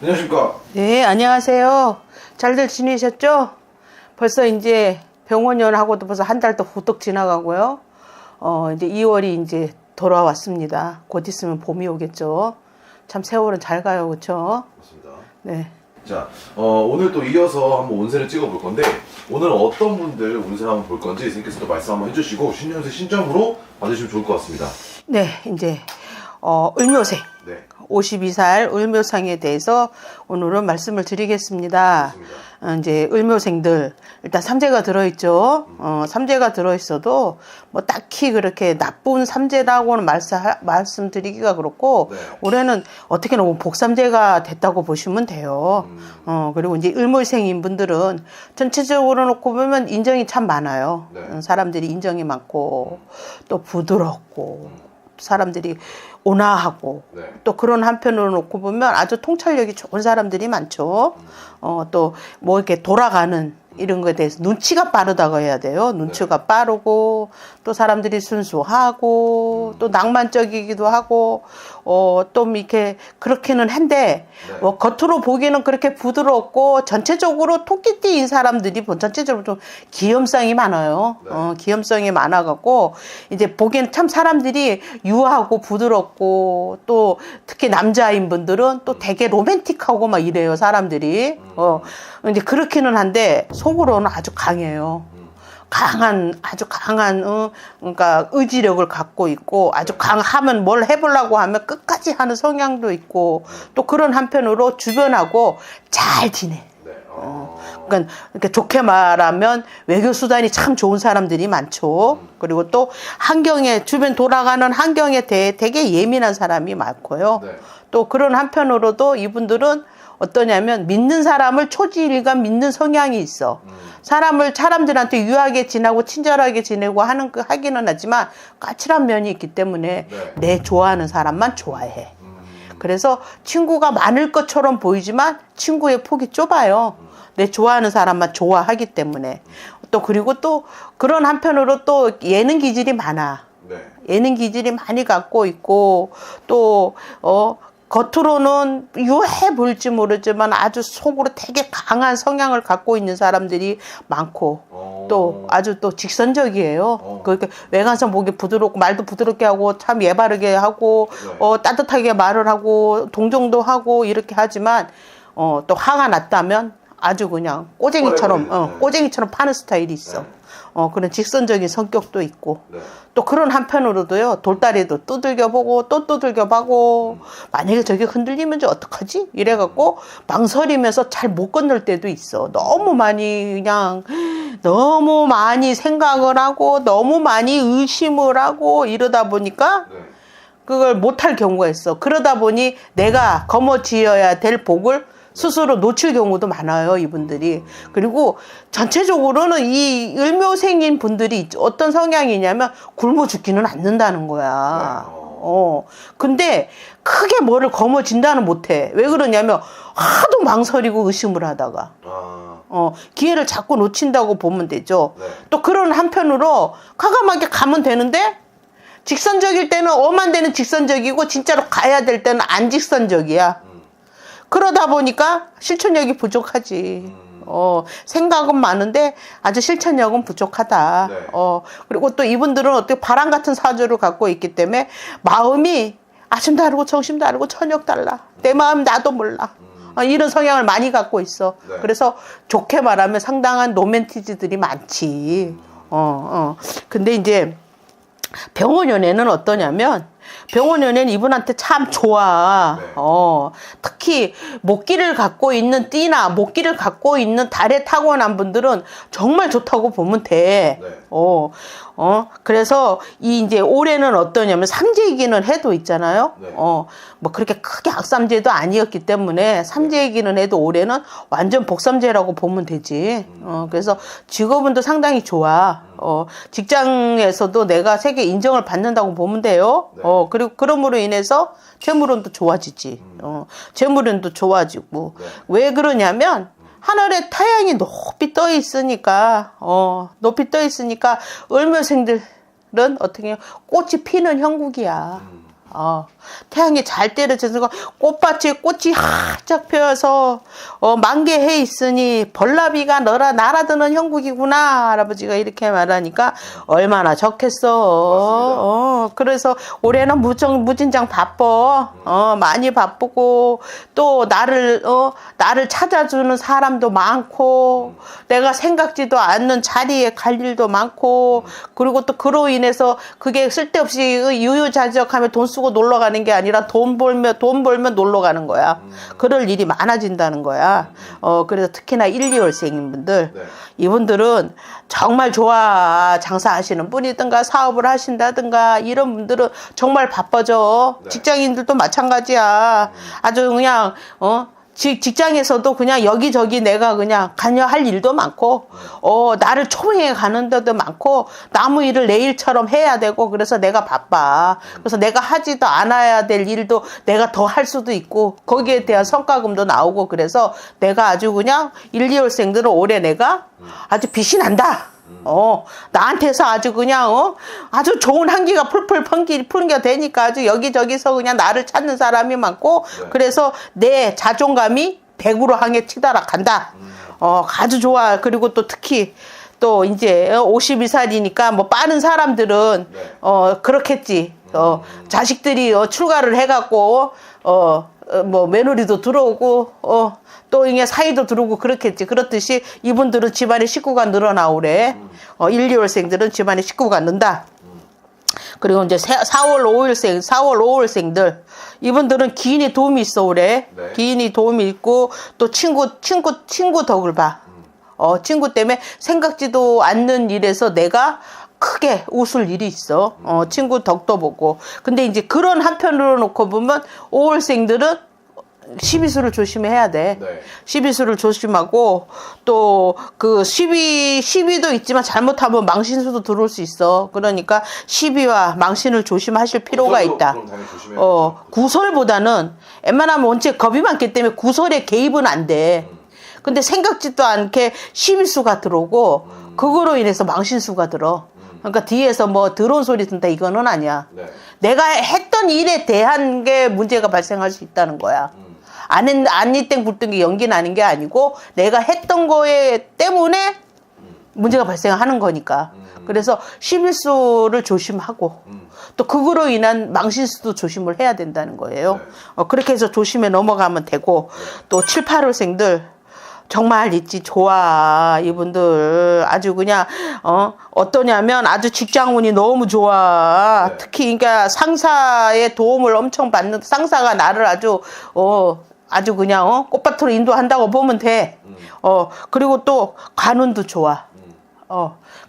안녕하십니까. 네, 안녕하세요. 잘들 지내셨죠? 벌써 이제 병원연하고도 벌써 한 달도 후딱 지나가고요. 이제 2월이 이제 돌아왔습니다. 곧 있으면 봄이 오겠죠. 참 세월은 잘 가요, 그렇죠? 맞습니다. 네. 자, 오늘 또 이어서 한번 운세를 찍어볼 건데, 오늘은 어떤 분들 운세를 한번 볼 건지 선생님께서 또 말씀 한번 해주시고 신년세 신점으로 받으시면 좋을 것 같습니다. 네, 이제 을묘생. 네. 52살 을묘상에 대해서 오늘은 말씀을 드리겠습니다. 이제 을묘생들 일단 삼재가 들어있죠. 삼재가 들어있어도 뭐 딱히 그렇게 나쁜 삼재라고는 말씀드리기가 그렇고, 네. 올해는 어떻게 보면 복삼재가 됐다고 보시면 돼요. 그리고 이제 을묘생인 분들은 전체적으로 놓고 보면 인정이 참 많아요. 네. 사람들이 인정이 많고 또 부드럽고 사람들이 온화하고, 네. 또 그런 한편으로 놓고 보면 아주 통찰력이 좋은 사람들이 많죠. 또 뭐 이렇게 돌아가는 이런 거에 대해서 눈치가 빠르다고 해야 돼요. 눈치가 빠르고, 또 사람들이 순수하고, 또 낭만적이기도 하고, 또 이렇게 그렇기는 한데, 네. 뭐 겉으로 보기에는 그렇게 부드럽고, 전체적으로 토끼띠인 사람들이 전체적으로 좀 기염성이 많아요. 네. 기염성이 많아갖고, 이제 보기엔 참 사람들이 유하고 부드럽고, 또 특히 남자인 분들은 또 되게 로맨틱하고 막 이래요, 사람들이. 이제 그렇기는 한데, 속으로는 아주 강해요. 아주 강한, 그러니까 의지력을 갖고 있고, 아주 강하면 뭘 해보려고 하면 끝까지 하는 성향도 있고, 또 그런 한편으로 주변하고 잘 지내. 네. 그러니까 이렇게 좋게 말하면 외교 수단이 참 좋은 사람들이 많죠. 그리고 또 환경에, 주변 돌아가는 환경에 대해 되게 예민한 사람이 많고요. 네. 또 그런 한편으로도 이분들은 어떠냐면 믿는 사람을 초지일관 믿는 성향이 있어. 사람들한테 유하게 지내고 친절하게 지내고 하기는 하지만 까칠한 면이 있기 때문에 네. 내 좋아하는 사람만 좋아해. 그래서 친구가 많을 것처럼 보이지만 친구의 폭이 좁아요. 내 좋아하는 사람만 좋아하기 때문에. 또 그리고 또 그런 한편으로 또 예능 기질이 많아. 네. 예능 기질이 많이 갖고 있고, 또 겉으로는 유해 보일지 모르지만 아주 속으로 되게 강한 성향을 갖고 있는 사람들이 많고, 또 아주 또 직선적이에요. 그러니까 외관상 보기 부드럽고 말도 부드럽게 하고 참 예바르게 하고, 네. 따뜻하게 말을 하고 동정도 하고 이렇게 하지만, 또 화가 났다면 아주 그냥 꼬쟁이처럼 파는 스타일이 있어. 그런 직선적인 성격도 있고. 네. 또 그런 한편으로도요, 돌다리도 두들겨보고 또 두들겨보고, 만약에 저게 흔들리면 어떡하지? 이래갖고 망설이면서 잘 못 건널 때도 있어. 너무 많이 생각을 하고 너무 많이 의심을 하고 이러다 보니까 네. 그걸 못할 경우가 있어. 그러다 보니 내가 거머쥐어야 될 복을 스스로 놓칠 경우도 많아요, 이분들이. 그리고 전체적으로는 이 을묘생인 분들이 어떤 성향이냐면 굶어 죽기는 않는다는 거야. 근데 크게 뭐를 거머쥔다는 못해. 왜 그러냐면 하도 망설이고 의심을 하다가. 기회를 자꾸 놓친다고 보면 되죠. 네. 또 그런 한편으로 과감하게 가면 되는데, 직선적일 때는 엄한 데는 직선적이고 진짜로 가야 될 때는 안 직선적이야. 그러다 보니까 실천력이 부족하지. 생각은 많은데 아주 실천력은 부족하다. 네. 그리고 또 이분들은 어떻게 바람 같은 사주를 갖고 있기 때문에 마음이 아침 다르고 정심 다르고 저녁 달라. 내 마음 나도 몰라. 이런 성향을 많이 갖고 있어. 네. 그래서 좋게 말하면 상당한 로맨티즈들이 많지. 근데 이제 병원연애는 어떠냐면, 병원연애는 이분한테 참 좋아. 네. 특히 목기를 갖고 있는 띠나 목기를 갖고 있는 달에 타고난 분들은 정말 좋다고 보면 돼. 네. 그래서 이제 올해는 어떠냐면 삼재이기는 해도 있잖아요. 네. 뭐 그렇게 크게 악삼재도 아니었기 때문에 삼재이기는 해도 올해는 완전 복삼재라고 보면 되지. 그래서 직업운도 상당히 좋아. 직장에서도 내가 세계 인정을 받는다고 보면 돼요. 네. 그리고 그럼으로 인해서 재물운도 좋아지지. 재물운도 좋아지고. 네. 왜 그러냐면 하늘에 태양이 높이 떠 있으니까, 을묘생들은 어떻게 꽃이 피는 형국이야. 태양이 잘 때려져서 꽃밭에 꽃이 활짝 펴서 만개해 있으니 벌나비가 날아드는 형국이구나. 할아버지가 이렇게 말하니까 얼마나 좋겠어. 그래서 올해는 무진장 바빠. 많이 바쁘고 또 나를 찾아주는 사람도 많고 내가 생각지도 않는 자리에 갈 일도 많고 그리고 또 그로 인해서 그게 쓸데없이 유유자적하면 돈 쓰고 놀러 가는 게 아니라 돈 벌면 놀러 가는 거야. 그럴 일이 많아진다는 거야. 그래서 특히나 1, 2월생인 분들, 네. 이분들은 정말 좋아. 장사하시는 분이든가 사업을 하신다든가 이런 분들은 정말 바빠져. 네. 직장인들도 마찬가지야. 아주 그냥 직장에서도 그냥 여기저기 내가 그냥 관여할 일도 많고, 나를 초빙해 가는 데도 많고, 나무 일을 내 일처럼 해야 되고, 그래서 내가 바빠. 그래서 내가 하지도 않아야 될 일도 내가 더 할 수도 있고, 거기에 대한 성과금도 나오고, 그래서 내가 아주 그냥 1, 2월생들은 올해 내가 아주 빛이 난다. 나한테서 아주 그냥, 아주 좋은 향기가 풀풀 풍겨 되니까 아주 여기저기서 그냥 나를 찾는 사람이 많고, 네. 그래서 내 자존감이 100으로 향해 치달아간다. 아주 좋아. 그리고 또 특히, 또 이제 52살이니까 뭐 빠른 사람들은, 네. 그렇겠지. 자식들이 출가를 해갖고, 뭐 며느리도 들어오고, 또 이게 사이도 들어오고 그렇겠지. 그렇듯이 이분들은 집안에 식구가 늘어나오래. 1, 2월생들은 집안에 식구가 는다. 그리고 이제 4월 5월생들. 이분들은 기인의 도움이 있어 오래. 네. 기인이 도움이 있고 또 친구 덕을 봐. 친구 때문에 생각지도 않는 일에서 내가 크게 웃을 일이 있어. 친구 덕도 보고. 근데 이제 그런 한편으로 놓고 보면 5월생들은 시비수를 조심해야 돼. 네. 시비수를 조심하고 또 그 시비도 있지만 잘못하면 망신수도 들어올 수 있어. 그러니까 시비와 망신을 조심하실 필요가 있다. 그럼 당연히 조심해야 되죠. 구설보다는 웬만하면 원체 겁이 많기 때문에 구설에 개입은 안 돼. 근데 생각지도 않게 시비수가 들어오고 그거로 인해서 망신수가 들어. 그러니까 뒤에서 뭐 더러운 소리 든다 이거는 아니야. 네. 내가 했던 일에 대한 게 문제가 발생할 수 있다는 거야. 안니땡 굴등기 연기 나는 게 아니고 내가 했던 거에 때문에 문제가 발생하는 거니까. 그래서 시비수를 조심하고 또 그거로 인한 망신수도 조심을 해야 된다는 거예요. 그렇게 해서 조심해 넘어가면 되고 또 7, 8월생들 정말 있지 좋아. 이분들 아주 그냥 어떠냐면 아주 직장운이 너무 좋아. 네. 특히 그러니까 상사의 도움을 엄청 받는 상사가 나를 아주 그냥 꽃밭으로 인도한다고 보면 돼. 그리고 또 관운도 좋아.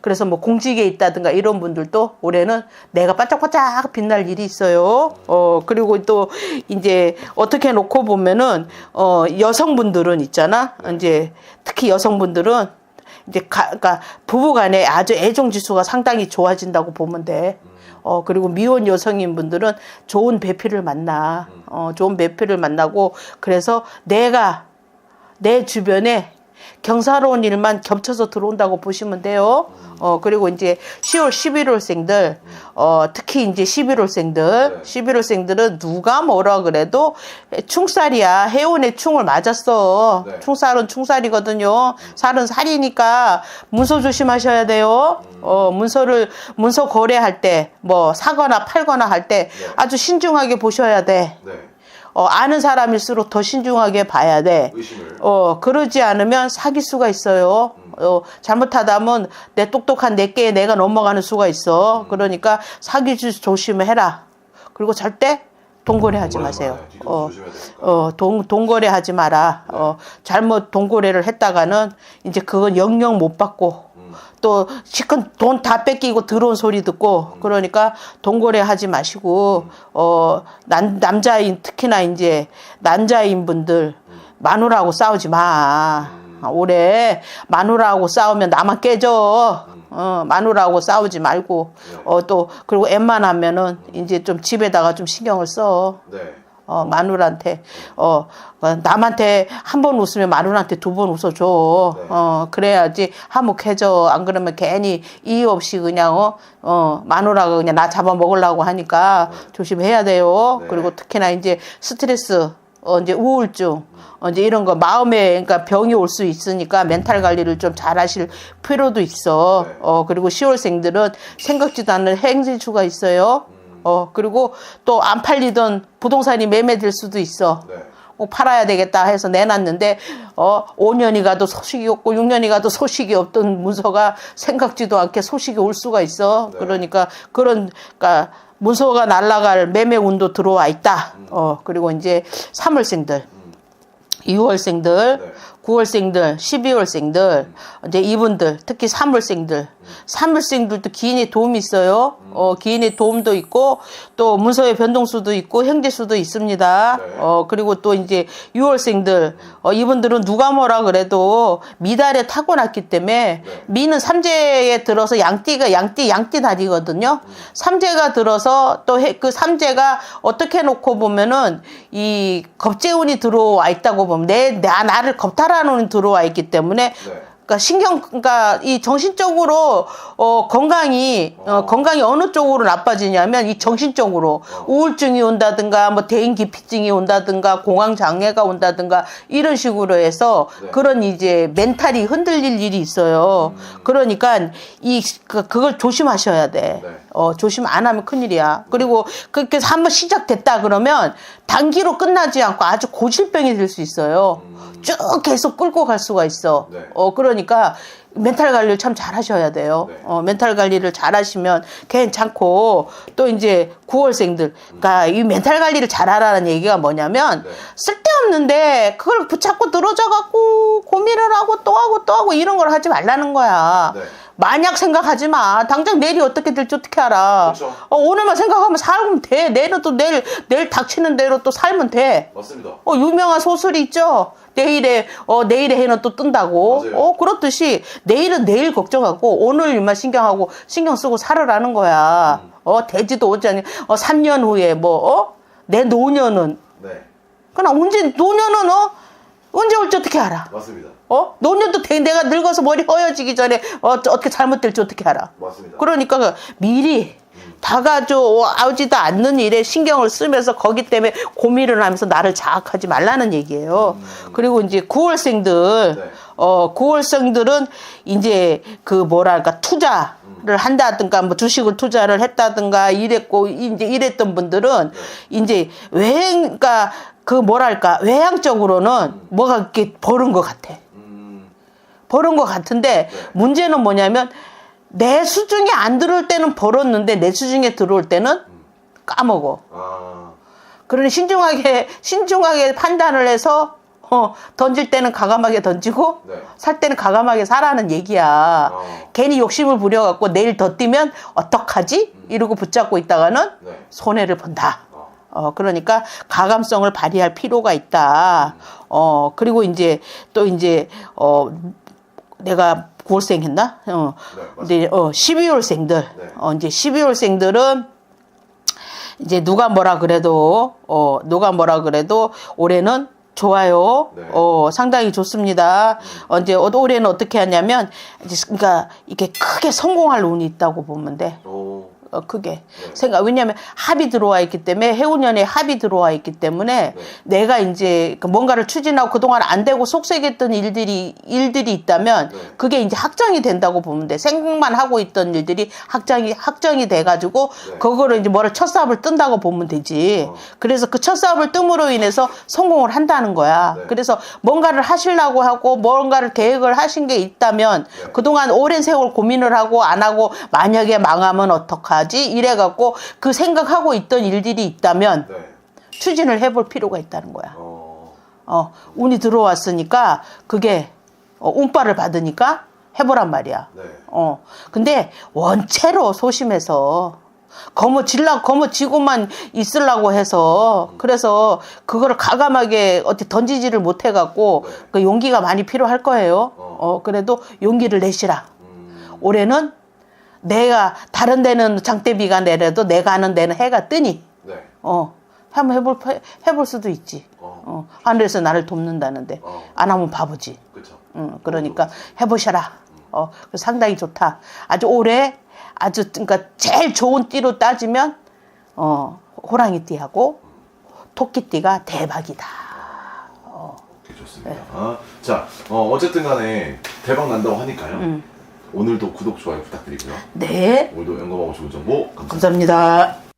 그래서 뭐 공직에 있다든가 이런 분들도 올해는 내가 반짝반짝 빛날 일이 있어요. 그리고 또 이제 어떻게 놓고 보면은 여성분들은 있잖아. 이제 특히 여성분들은 이제 그러니까 부부간에 아주 애정 지수가 상당히 좋아진다고 보면 돼. 그리고 미혼 여성인 분들은 좋은 배필을 만나. 좋은 배필을 만나고 그래서 내가 내 주변에 경사로운 일만 겹쳐서 들어온다고 보시면 돼요. 그리고 이제 10월, 11월생들, 특히 이제 11월생들, 11월생들은 누가 뭐라 그래도 충살이야. 해운의 충을 맞았어. 네. 충살은 충살이거든요. 살은 살이니까 문서 조심하셔야 돼요. 문서 거래할 때, 뭐 사거나 팔거나 할 때 아주 신중하게 보셔야 돼. 네. 아는 사람일수록 더 신중하게 봐야 돼. 의심을. 그러지 않으면 사귈 수가 있어요. 잘못하다면 내 똑똑한 내께에 내가 넘어가는 수가 있어. 그러니까 사귀지 조심해라. 그리고 절대 동거래 하지 마세요. 동거래 하지 마라. 잘못 동거래를 했다가는 이제 그건 영영 못 받고 또 시큰 돈 다 뺏기고 들어온 소리 듣고 그러니까 동거래 하지 마시고 남자인 특히나 이제 난자인 분들 마누라하고 싸우지 마. 올해 마누라하고 싸우면 나만 깨져. 마누라하고 싸우지 말고 또 그리고 웬만하면은 이제 좀 집에다가 좀 신경을 써. 네. 마누라한테 남한테 한 번 웃으면 마누라한테 두 번 웃어줘. 네. 그래야지 화목해져. 안 그러면 괜히 이유 없이 그냥 마누라가 그냥 나 잡아먹으려고 하니까 조심해야 돼요. 네. 그리고 특히나 이제 스트레스, 이제 우울증, 이제 이런 거 마음에 그러니까 병이 올 수 있으니까 멘탈 관리를 좀 잘하실 필요도 있어. 네. 그리고 10월생들은 생각지도 않는 행진수가 있어요. 그리고 또 안 팔리던 부동산이 매매될 수도 있어. 네. 꼭 팔아야 되겠다 해서 내놨는데 5년이 가도 소식이 없고 6년이 가도 소식이 없던 문서가 생각지도 않게 소식이 올 수가 있어. 네. 그러니까 그러니까 문서가 날아갈 매매 운도 들어와 있다. 그리고 이제 3월생들, 6월생들, 네. 9월생들, 12월생들, 이제 이분들, 특히 3월생들, 3월생들도 기인의 도움이 있어요. 기인의 도움도 있고, 또 문서의 변동수도 있고, 행재수도 있습니다. 네. 그리고 또 이제 6월생들, 이분들은 누가 뭐라 그래도 미달에 타고났기 때문에, 네. 미는 삼재에 들어서 양띠 달이거든요. 삼재가 들어서 또 그 삼재가 어떻게 놓고 보면은 이 겁재운이 들어와 있다고 보면 나를 겁탈하는 운이 들어와 있기 때문에 네. 그러니까 이 정신적으로 건강이 어느 쪽으로 나빠지냐면 이 정신적으로 우울증이 온다든가 뭐 대인기피증이 온다든가 공황 장애가 온다든가 이런 식으로 해서 네. 그런 이제 멘탈이 흔들릴 일이 있어요. 그러니까 그걸 조심하셔야 돼. 네. 조심 안 하면 큰일이야. 그리고 그렇게 해서 한번 시작됐다 그러면 단기로 끝나지 않고 아주 고질병이 될 수 있어요. 쭉 계속 끌고 갈 수가 있어. 네. 그러니까 멘탈 관리를 참 잘 하셔야 돼요. 네. 멘탈 관리를 잘 하시면 괜찮고, 또 이제 9월생들. 그러니까 이 멘탈 관리를 잘 하라는 얘기가 뭐냐면, 네. 쓸데없는데 그걸 붙잡고 늘어져갖고 고민을 하고 또 하고 또 하고 이런 걸 하지 말라는 거야. 네. 만약 생각하지 마. 당장 내일이 어떻게 될지 어떻게 알아. 그렇죠. 오늘만 생각하면 살면 돼. 내일은 또 내일 닥치는 대로 또 살면 돼. 맞습니다. 유명한 소설이 있죠. 내일의 해는 또 뜬다고. 맞아요. 그렇듯이 내일은 내일 걱정하고 오늘 일만 신경 쓰고 살아라는 거야. 되지도 오지 않니. 3년 후에 내 노년은. 네. 그러나 노년은 언제 올지 어떻게 알아. 맞습니다. 노년도 내가 늙어서 머리 허여지기 전에 어떻게 잘못될지 어떻게 알아. 맞습니다. 그러니까 미리 다가져오지도 않는 일에 신경을 쓰면서 거기 때문에 고민을 하면서 나를 자학하지 말라는 얘기예요. 그리고 이제 9월생들, 네. 9월생들은 이제 투자를 한다든가 뭐 주식을 투자를 했다든가 이랬던 분들은 이제 그러니까 외향적으로는 뭐가 이렇게 버는 것 같아. 버는 것 같은데 네. 문제는 뭐냐면 내 수중에 안 들어올 때는 벌었는데 내 수중에 들어올 때는 까먹어. 그러니 신중하게 판단을 해서 던질 때는 과감하게 던지고 네. 살 때는 과감하게 사라는 얘기야. 괜히 욕심을 부려갖고 내일 더 뛰면 어떡하지? 이러고 붙잡고 있다가는 네. 손해를 본다. 그러니까 가감성을 발휘할 필요가 있다. 그리고 이제 또 이제 내가 9월생 했나? 네, 근데 12월생들. 네. 이제 12월생들은 이제 누가 뭐라 그래도 올해는 좋아요. 네. 상당히 좋습니다. 이제 올해는 어떻게 하냐면 그러니까 이게 크게 성공할 운이 있다고 보면 돼. 크게 왜냐하면 합이 들어와 있기 때문에 해운년에 합이 들어와 있기 때문에 내가 이제 뭔가를 추진하고 그동안 안 되고 속색했던 일들이 있다면 그게 이제 확정이 된다고 보면 돼. 생각만 하고 있던 일들이 확정이 돼가지고 그거를 이제 첫 사업을 뜬다고 보면 되지. 그래서 그 첫 사업을 뜸으로 인해서 성공을 한다는 거야. 그래서 뭔가를 하시려고 하고 뭔가를 계획을 하신 게 있다면 그동안 오랜 세월 고민을 하고 안 하고 만약에 망하면 어떡하지? 이래갖고 그 생각하고 있던 일들이 있다면 추진을 해볼 필요가 있다는 거야. 운이 들어왔으니까 그게 운빨을 받으니까 해보란 말이야. 근데 원체로 소심해서 거머쥐고만 있으려고 해서 그래서 그거를 과감하게 던지지를 못해갖고 그 용기가 많이 필요할 거예요. 그래도 용기를 내시라. 올해는 내가 다른 데는 장대비가 내려도 내가 하는 데는 해가 뜨니 한번 해볼 수도 있지. 하늘에서 나를 돕는다는데 안 하면 바보지. 그쵸. 그러니까 해보셔라. 상당히 좋다. 아주 올해 아주 그러니까 제일 좋은 띠로 따지면 호랑이띠하고 토끼띠가 대박이다. 오케이, 좋습니다. 자, 어쨌든 간에 대박 난다고 하니까요. 오늘도 구독, 좋아요 부탁드리고요. 네. 오늘도 영감하고 좋은 정보 감사합니다. 감사합니다.